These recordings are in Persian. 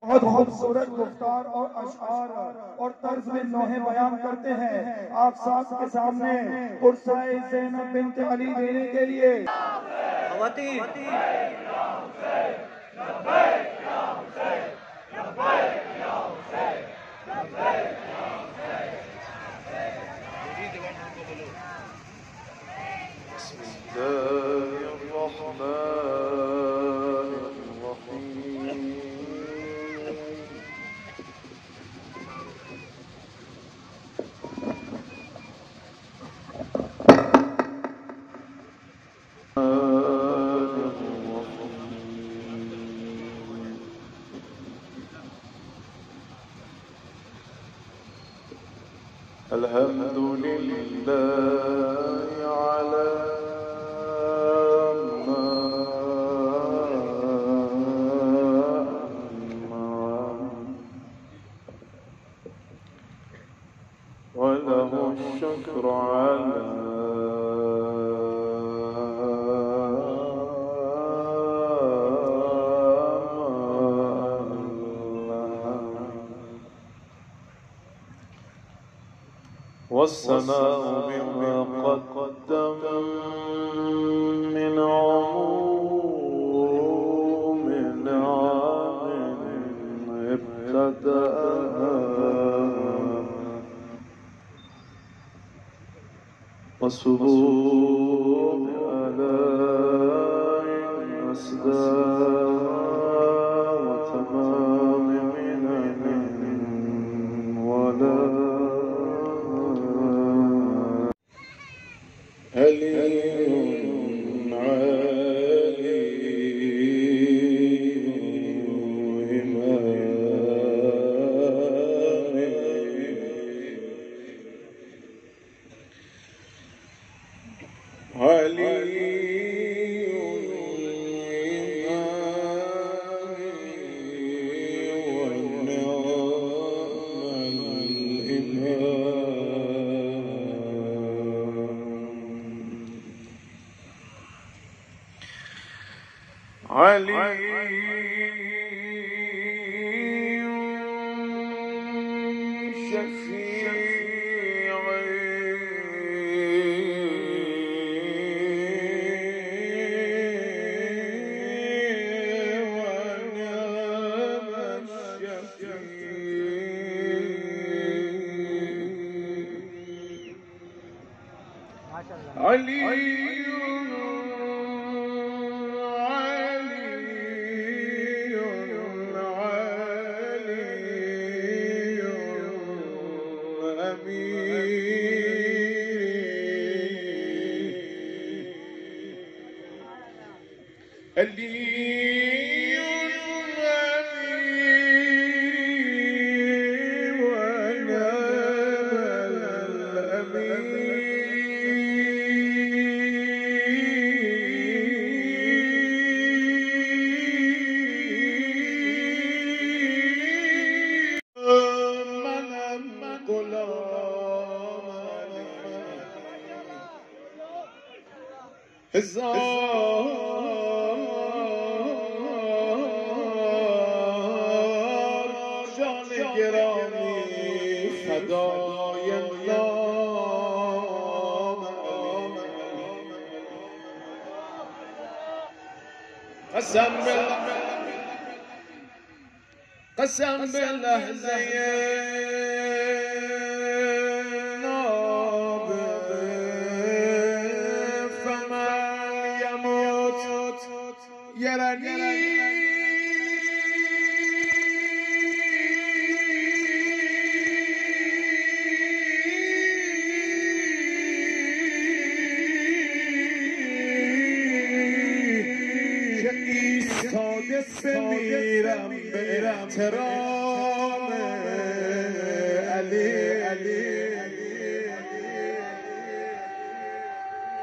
बहुत खूबसूरत गुफ्तार और अशआर और तर्ज में नोहे बयान करते हैं। आप साहब के सामने पुरसाए ज़ैनब बिन्त अली देने के लिए अल्हम्दुलिल्लाह अला वलहु शुक्र अला والثناء بما قدم من عموم نعم ابتدأها وسبوق آلاء أسداء وتمام منن ولا علي عالي جان گرامی فدای نام قسم باللحظه بمیرم به احترام علی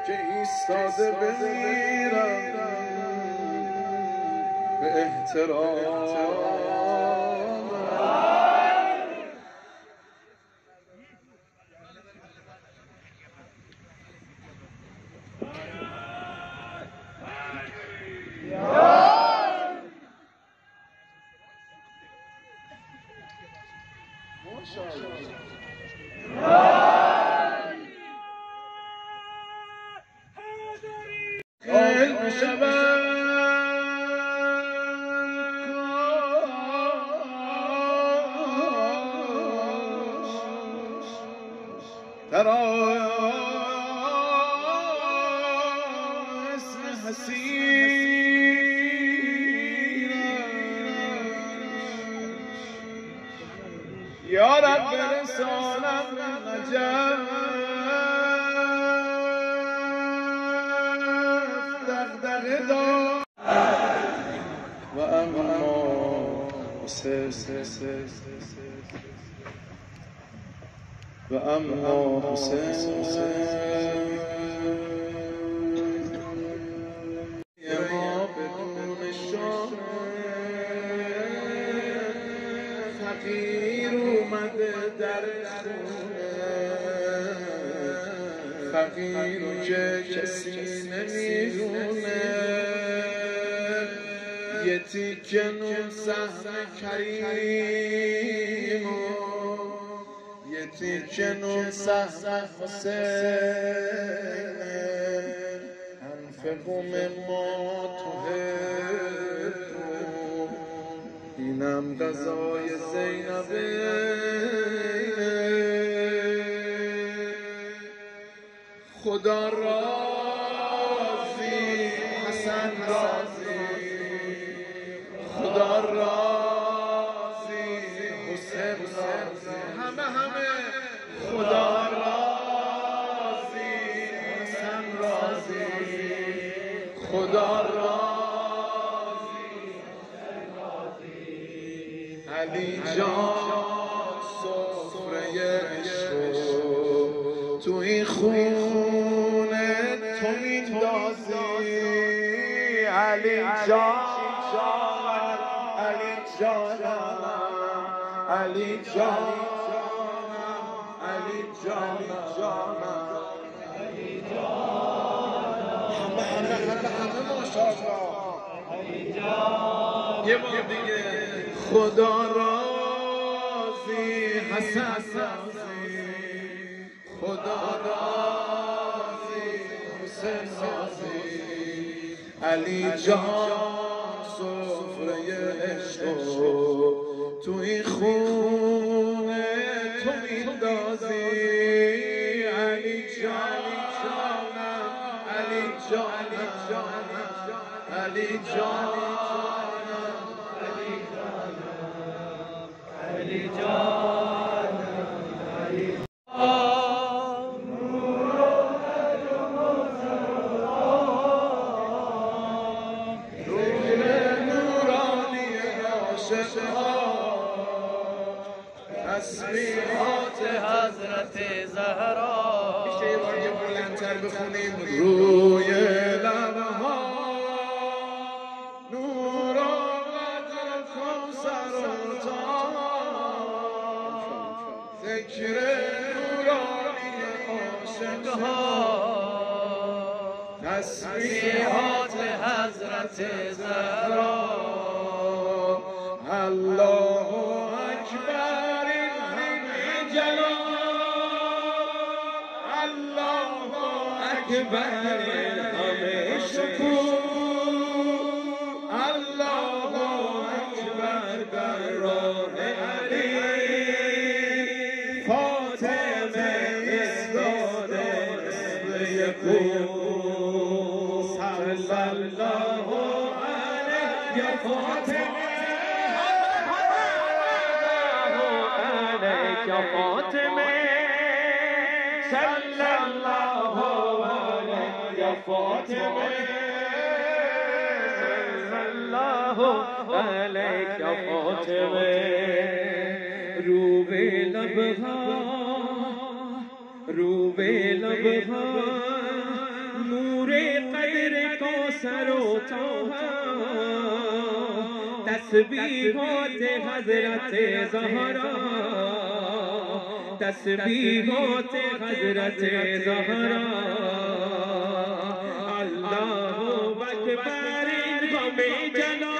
که ایستاده بمیرم به احترام خیل شود در اسم حسین یا رب رسانم نجف دغدغه دار و اما و اما حسین ما بدون شاه فقیر اومده در خونه فقیر که کسی نمیدونه یه تیکه نون سهم کریم یه تیکه نون سهم حسین انفقم ما تحبون اینم غذای زینبه خدا راضی حسن راضی خدا راضی حسین راضی همه خدا راضی حسن راضی خدا راضی علی جان سفره عشق تو این خونه تو میندازی علی جان علی جانم علی جانم علی جانم همه ماشاءالله یه بار دیگه خدا راضی حسن راضی خدا راضی حسین راضی علی جان سفره عشق تو این خونه تو میندازی علی جانم علی جانم علی جانم علی جانم علی تسبیحات حضرت زهرا میشه یه بار بلندتر بخونیم روی لبها نور آمد کوثر و ذکر نورانی عاشقها تسبیحات حضرت زهرا الله اکبر الله اکبر همه شکوه الله اکبر بر راه علی فاطمه ایستاده قبله کو صلی الله علیه یا فاطمه علیک یا فاطمه صلی الله علیک یا فاطمه صلی الله علیک یا فاطمه رو به لبها نور قدر کوثر و طه تسبیحات حضرت زهرا تسبیحات حضرت زهرا الله اکبر غم جلال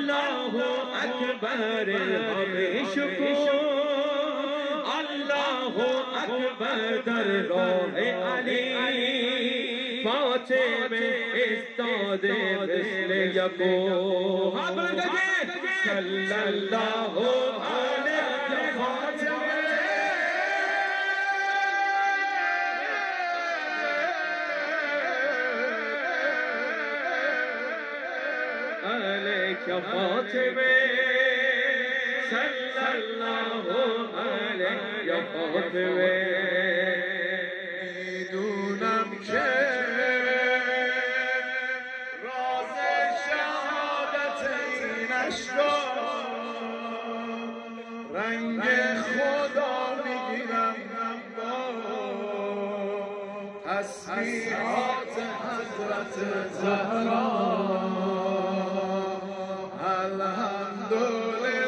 الله اکبر همه شکر الله اکبر در راه علی فاطمه استاده مثل یکو صلی الله علیه فاطمه علیک فاطمه صلی الله علیه فاطمه میدونم که راز شهادت این اشکا رنگ خدا میگیرم با تسبیحات حضرت زهرا الحمدلله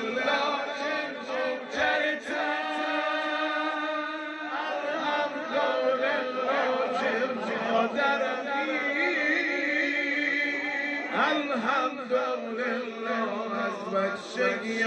الحمدلله از بچگی